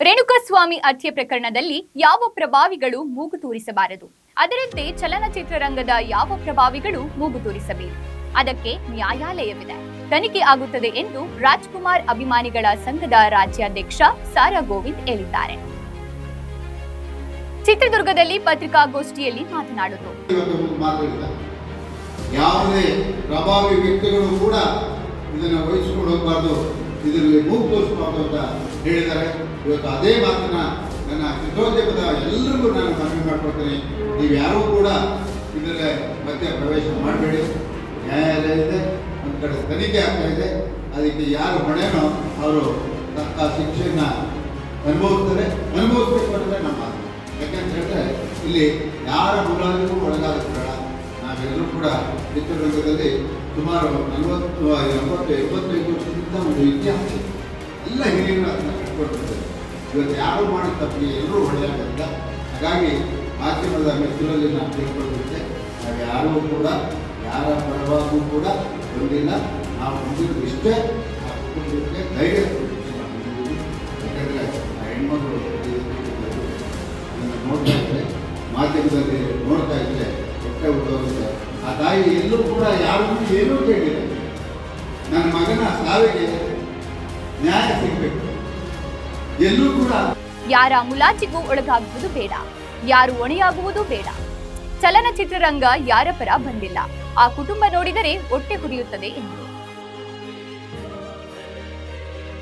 ರೇಣುಕಾಸ್ವಾಮಿ ಹತ್ಯೆ ಪ್ರಕರಣದಲ್ಲಿ ಯಾವ ಪ್ರಭಾವಿಗಳು ಮೂಗು ತೂರಿಸಬಾರದು, ಅದರಂತೆ ಚಲನಚಿತ್ರರಂಗದ ಯಾವ ಪ್ರಭಾವಿಗಳು ಮೂಗು ತೂರಿಸಬೇಕು, ಅದಕ್ಕೆ ನ್ಯಾಯಾಲಯವಿದೆ, ತನಿಖೆ ಆಗುತ್ತದೆ ಎಂದು ರಾಜ್ಕುಮಾರ್ ಅಭಿಮಾನಿಗಳ ಸಂಘದ ರಾಜ್ಯಾಧ್ಯಕ್ಷ ಸಾರಾ ಗೋವಿಂದ್ ಹೇಳಿದ್ದಾರೆ. ಚಿತ್ರದುರ್ಗದಲ್ಲಿ ಪತ್ರಿಕಾಗೋಷ್ಠಿಯಲ್ಲಿ ಮಾತನಾಡಿದರು. ಯಾವುದೇ ಪ್ರಭಾವಿ ವ್ಯಕ್ತಿಗಳು ಕೂಡ ಇದನ್ನು ವಹಿಸಿಕೊಂಡು ಹೋಗಬಾರ್ದು, ಇದರಲ್ಲಿ ಮೂಗು ತೋರಿಸಬಾರ್ದು ಅಂತ ಹೇಳಿದ್ದಾರೆ. ಇವತ್ತು ಅದೇ ಮಾತನ್ನ ನನ್ನ ಚಿತ್ರೋದ್ಯಮದ ಎಲ್ಲರಿಗೂ ನಾನು ಮನವಿ ಮಾಡ್ಕೊಳ್ತೇನೆ. ನೀವು ಯಾರೂ ಕೂಡ ಇದರಲ್ಲಿ ಮತ್ತೆ ಪ್ರವೇಶ ಮಾಡಬೇಡಿ. ನ್ಯಾಯಾಲಯ ಇದೆ, ಒಂದು ಕಡೆ ತನಿಖೆ ಆಗ್ತಾ ಇದೆ, ಅದಕ್ಕೆ ಯಾರು ಹೊಣೆನೋ ಅವರು ತಕ್ಕ ಶಿಕ್ಷೆಯನ್ನ ಅನುಭವಿಸಬೇಕು ಅನ್ನೋದೇ ನಮ್ಮ ಮಾತು. ಯಾಕೆಂತ ಹೇಳಿದ್ರೆ ಇಲ್ಲಿ ಯಾರ ಮುಲಾಜಿಗೂ ಒಳಗಾಗಬೇಡ. ನಾವೆಲ್ಲರೂ ಕೂಡ ಚಿತ್ರರಂಗದಲ್ಲಿ ಸುಮಾರು 40-75 ವರ್ಷದಿಂದ ಒಂದು ಇತಿಹಾಸ ಎಲ್ಲ ಹಿರಿಯರು ಅದನ್ನು ಕಟ್ಕೊಳ್ತಿದ್ದಾರೆ. ಇವತ್ತು ಯಾರು ಮಾಡಿದ ತಪ್ಪಿಗೆ ಎಲ್ಲರೂ ಹೊಣೆಯಾಗಲ್ಲ. ಹಾಗಾಗಿ ಮಾಧ್ಯಮದ ಮೆಚ್ಚುರಲ್ಲಿ ನಾನು ತಿಳ್ಕೊಳ್ತಿದ್ದೆ, ನಾವು ಯಾರೂ ಕೂಡ ಯಾರ ಪರವಾಗೂ ಕೂಡ ಬಂದಿಲ್ಲ. ನಾವು ಬಂದಿದ್ದು ಇಷ್ಟೇ, ಆ ಕುಟುಂಬಕ್ಕೆ ಧೈರ್ಯ ಕೊಡ್ತೀವಿ. ಯಾಕಂದರೆ ಆ ಹೆಣ್ಮಗಳು ನೋಡ್ತಾ ಇದ್ದರೆ, ಮಾಧ್ಯಮದಲ್ಲಿ ನೋಡ್ತಾ ಇದ್ದರೆ ಹೊಟ್ಟೆ ಹುಟ್ಟೋಗುತ್ತೆ. ಆ ತಾಯಿ ಎಲ್ಲೂ ಕೂಡ ಯಾರಿಗೂ ಏನೂ ಕೇಳಿಲ್ಲ. ನನ್ನ ಮಗನ ಸಾವಿಗೆ ನ್ಯಾಯ ಸಿಗಬೇಕು. ಎಲ್ಲೂ ಕೂಡ ಯಾರ ಮುಲಾಜಿಗೂ ಒಳಗಾಗುವುದು ಬೇಡ, ಯಾರು ಹೊಣೆಯಾಗುವುದು ಬೇಡ. ಚಲನಚಿತ್ರರಂಗ ಯಾರ ಪರ ಬಂದಿಲ್ಲ. ಆ ಕುಟುಂಬ ನೋಡಿದರೆ ಹೊಟ್ಟೆ ಹುರಿಯುತ್ತದೆ ಎಂದು